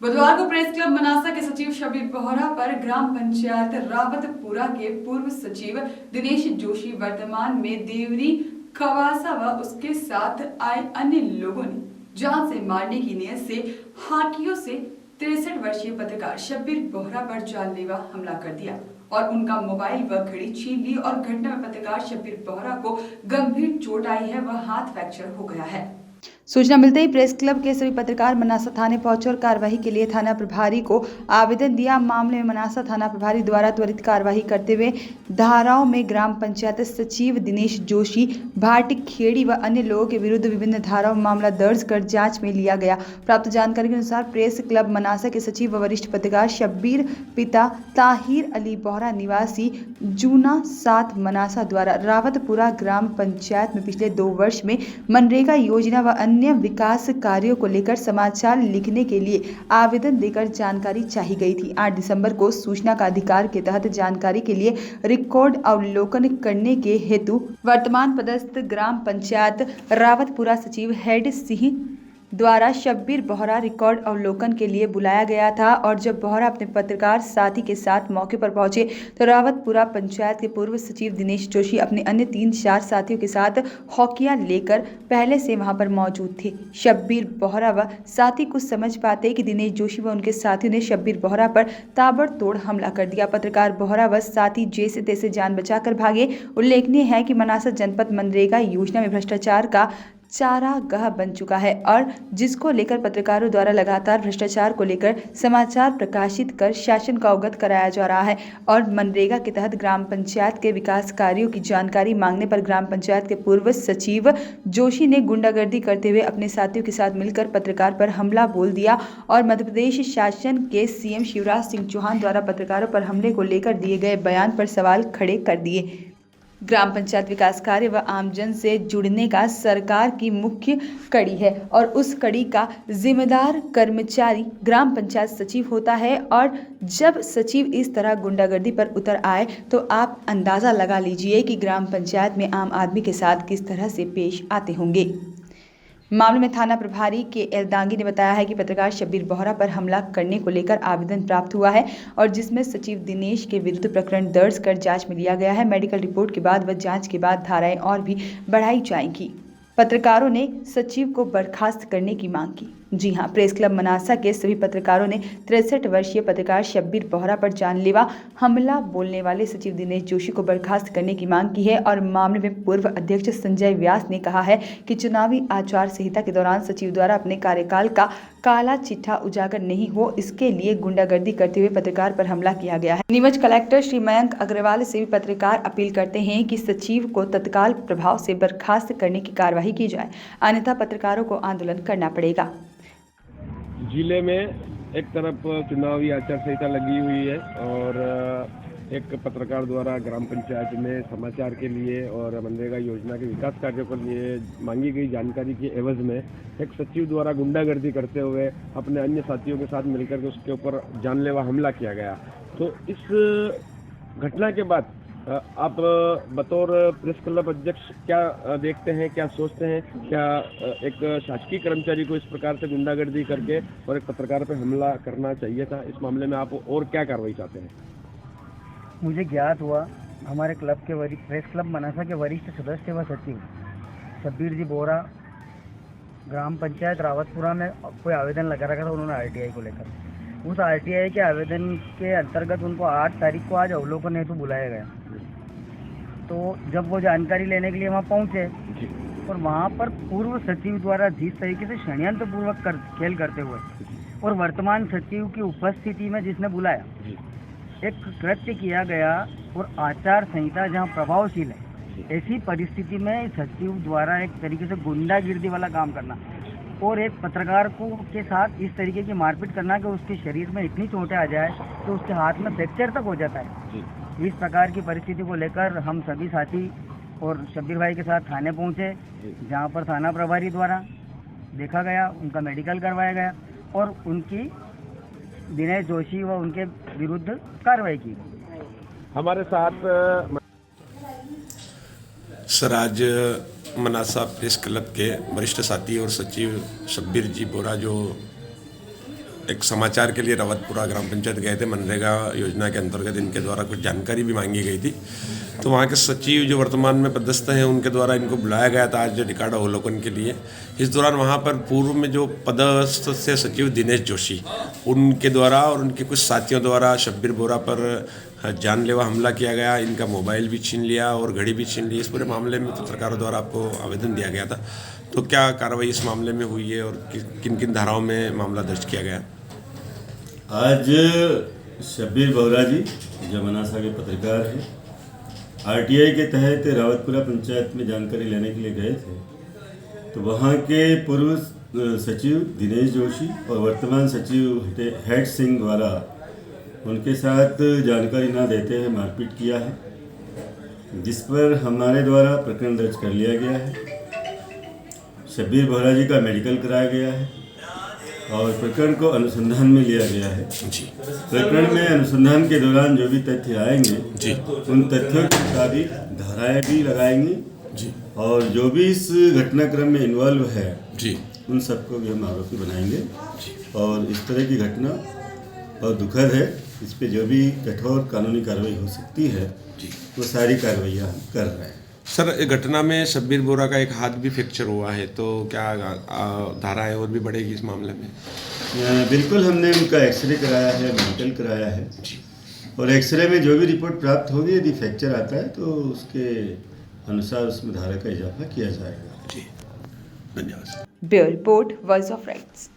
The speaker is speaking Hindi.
बुधवार को प्रेस क्लब मनासा के सचिव शब्बीर बोहरा पर ग्राम पंचायत रावतपुरा के पूर्व सचिव दिनेश जोशी, वर्तमान में देवरी खवासा व उसके साथ आए अन्य लोगों ने जान से मारने की नीयत से हाकियों से 63 वर्षीय पत्रकार शब्बीर बोहरा पर जानलेवा हमला कर दिया और उनका मोबाइल व घड़ी छीन ली और घटना में पत्रकार शब्बीर बोहरा को गंभीर चोट आई है व हाथ फ्रैक्चर हो गया है। सूचना मिलते ही प्रेस क्लब के सभी पत्रकार मनासा थाने पहुंचे और कार्रवाई के लिए थाना प्रभारी को आवेदन दिया। मामले में मनासा थाना प्रभारी द्वारा त्वरित कार्रवाई करते हुए धाराओं में ग्राम पंचायत सचिव दिनेश जोशी, भाटी खेड़ी व अन्य लोगों के विरुद्ध विभिन्न धाराओं में मामला दर्ज कर जांच में लिया गया। प्राप्त जानकारी के अनुसार प्रेस क्लब मनासा के सचिव व वरिष्ठ पत्रकार शब्बीर पिता ताहिर अली बोहरा निवासी जूना 7 मनासा द्वारा रावतपुरा ग्राम पंचायत में पिछले 2 वर्ष में मनरेगा योजना व अन्य विकास कार्यों को लेकर समाचार लिखने के लिए आवेदन देकर जानकारी चाही गई थी। 8 दिसंबर को सूचना का अधिकार के तहत जानकारी के लिए रिकॉर्ड अवलोकन करने के हेतु वर्तमान पदस्थ ग्राम पंचायत रावतपुरा सचिव हेड सिंह द्वारा शब्बीर बोहरा रिकॉर्ड अवलोकन के लिए बुलाया गया था और जब बोहरा अपने पत्रकार साथी के साथ मौके पर पहुंचे तो रावतपुरा पंचायत के पूर्व सचिव दिनेश जोशी अपने अन्य 3-4 साथियों के साथ हॉकिया लेकर पहले से वहां पर मौजूद थे। शब्बीर बोहरा व साथी कुछ समझ पाते कि दिनेश जोशी व उनके साथियों ने शब्बीर बोहरा पर ताबड़तोड़ हमला कर दिया। पत्रकार बोहरा व साथी जैसे तैसे जान बचाकर भागे। उल्लेखनीय है कि मनासा जनपद मनरेगा योजना में भ्रष्टाचार का चारागाह बन चुका है और जिसको लेकर पत्रकारों द्वारा लगातार भ्रष्टाचार को लेकर समाचार प्रकाशित कर शासन को अवगत कराया जा रहा है और मनरेगा के तहत ग्राम पंचायत के विकास कार्यों की जानकारी मांगने पर ग्राम पंचायत के पूर्व सचिव जोशी ने गुंडागर्दी करते हुए अपने साथियों के साथ मिलकर पत्रकार पर हमला बोल दिया और मध्य प्रदेश शासन के सीएम शिवराज सिंह चौहान द्वारा पत्रकारों पर हमले को लेकर दिए गए बयान पर सवाल खड़े कर दिए। ग्राम पंचायत विकास कार्य व आमजन से जुड़ने का सरकार की मुख्य कड़ी है और उस कड़ी का जिम्मेदार कर्मचारी ग्राम पंचायत सचिव होता है और जब सचिव इस तरह गुंडागर्दी पर उतर आए तो आप अंदाज़ा लगा लीजिए कि ग्राम पंचायत में आम आदमी के साथ किस तरह से पेश आते होंगे। मामले में थाना प्रभारी के एलदांगी ने बताया है कि पत्रकार शब्बीर बोहरा पर हमला करने को लेकर आवेदन प्राप्त हुआ है और जिसमें सचिव दिनेश के विरुद्ध प्रकरण दर्ज कर जांच में लिया गया है। मेडिकल रिपोर्ट के बाद व जांच के बाद धाराएं और भी बढ़ाई जाएंगी। पत्रकारों ने सचिव को बर्खास्त करने की मांग की। जी हां, प्रेस क्लब मनासा के सभी पत्रकारों ने 63 वर्षीय पत्रकार शब्बीर बोहरा पर जानलेवा हमला बोलने वाले सचिव दिनेश जोशी को बर्खास्त करने की मांग की है और मामले में पूर्व अध्यक्ष संजय व्यास ने कहा है कि चुनावी आचार संहिता के दौरान सचिव द्वारा अपने कार्यकाल का काला चिट्ठा उजागर नहीं हो, इसके लिए गुंडागर्दी करते हुए पत्रकार पर हमला किया गया है। नीमच कलेक्टर श्री मयंक अग्रवाल से भी पत्रकार अपील करते हैं कि सचिव को तत्काल प्रभाव से बर्खास्त करने की कार्यवाही की जाए, अन्यथा पत्रकारों को आंदोलन करना पड़ेगा। जिले में एक तरफ चुनावी आचार संहिता लगी हुई है और एक पत्रकार द्वारा ग्राम पंचायत में समाचार के लिए और मनरेगा योजना के विकास कार्यों के लिए मांगी गई जानकारी के एवज में एक सचिव द्वारा गुंडागर्दी करते हुए अपने अन्य साथियों के साथ मिलकर के उसके ऊपर जानलेवा हमला किया गया। तो इस घटना के बाद आप बतौर प्रेस क्लब अध्यक्ष क्या देखते हैं, क्या सोचते हैं? क्या एक शासकीय कर्मचारी को इस प्रकार से गुंडागर्दी करके और एक पत्रकार पर हमला करना चाहिए था? इस मामले में आप और क्या कार्रवाई चाहते हैं? मुझे ज्ञात हुआ हमारे क्लब के प्रेस क्लब मनासा के वरिष्ठ सदस्य व सचिव शब्बीर जी बोहरा ग्राम पंचायत रावतपुरा में कोई आवेदन लगा रखा था उन्होंने आरटीआई को लेकर। उस आरटीआई के आवेदन के अंतर्गत उनको 8 तारीख को आज अवलोकन हेतु बुलाया गया। तो जब वो जानकारी लेने के लिए वहाँ पहुँचे और वहाँ पर पूर्व सचिव द्वारा जिस तरीके से षड्यंत्रपूर्वक खेल करते हुए और वर्तमान सचिव की उपस्थिति में जिसने बुलाया एक कृत्य किया गया और आचार संहिता जहाँ प्रभावशील है, ऐसी परिस्थिति में सचिव द्वारा एक तरीके से गुंडागिर्दी वाला काम करना और एक पत्रकार को के साथ इस तरीके की मारपीट करना कि उसके शरीर में इतनी चोटें आ जाए तो उसके हाथ में फ्रैक्चर तक हो जाता है। इस प्रकार की परिस्थिति को लेकर हम सभी साथी और शब्बीर भाई के साथ थाने पहुंचे, जहां पर थाना प्रभारी द्वारा देखा गया, उनका मेडिकल करवाया गया और उनकी दिनेश जोशी व उनके विरुद्ध कार्रवाई की। हमारे साथ सर आज मनासा प्रेस क्लब के वरिष्ठ साथी और सचिव शब्बीर जी बोरा जो एक समाचार के लिए रावतपुरा ग्राम पंचायत गए थे। मनरेगा योजना के अंतर्गत इनके द्वारा कुछ जानकारी भी मांगी गई थी, तो वहाँ के सचिव जो वर्तमान में पदस्थ हैं उनके द्वारा इनको बुलाया गया था आज रिकॉर्ड अवलोकन के लिए। इस दौरान वहाँ पर पूर्व में जो पदस्थ से सचिव दिनेश जोशी उनके द्वारा और उनके कुछ साथियों द्वारा शब्बीर बोरा पर जानलेवा हमला किया गया। इनका मोबाइल भी छीन लिया और घड़ी भी छीन ली। इस पूरे मामले में पत्रकारों द्वारा आपको आवेदन दिया गया था, तो क्या कार्रवाई इस मामले में हुई है और किन किन धाराओं में मामला दर्ज किया गया? आज शब्बीर बोरा जी जो मनासा के पत्रकार हैं, आरटीआई के तहत रावतपुरा पंचायत में जानकारी लेने के लिए गए थे, तो वहाँ के पूर्व सचिव दिनेश जोशी और वर्तमान सचिव हेड सिंह द्वारा उनके साथ जानकारी ना देते हुए मारपीट किया है, जिस पर हमारे द्वारा प्रकरण दर्ज कर लिया गया है। शब्बीर बोरा जी का मेडिकल कराया गया है और प्रकरण को अनुसंधान में लिया गया है। जी। प्रकरण में अनुसंधान के दौरान जो भी तथ्य आएंगे जी। उन तथ्यों के मुताबिक धाराएं भी लगाएंगे जी। और जो भी इस घटनाक्रम में इन्वॉल्व है जी। उन सबको भी हम आरोपी बनाएंगे। और इस तरह की घटना बहुत दुखद है, इस पे जो भी कठोर कानूनी कार्रवाई हो सकती है वो सारी कार्रवाइयाँ हम कर रहे हैं। सर, घटना में शब्बीर बोरा का एक हाथ भी फ्रैक्चर हुआ है, तो क्या धाराएं और भी बढ़ेगी इस मामले में? बिल्कुल, हमने उनका एक्सरे कराया है, मेडिकल कराया है और एक्सरे में जो भी रिपोर्ट प्राप्त होगी, यदि फ्रैक्चर आता है तो उसके अनुसार उसमें धारा का इजाफा किया जाएगा। जी, धन्यवाद। Bureau report, voice of rights.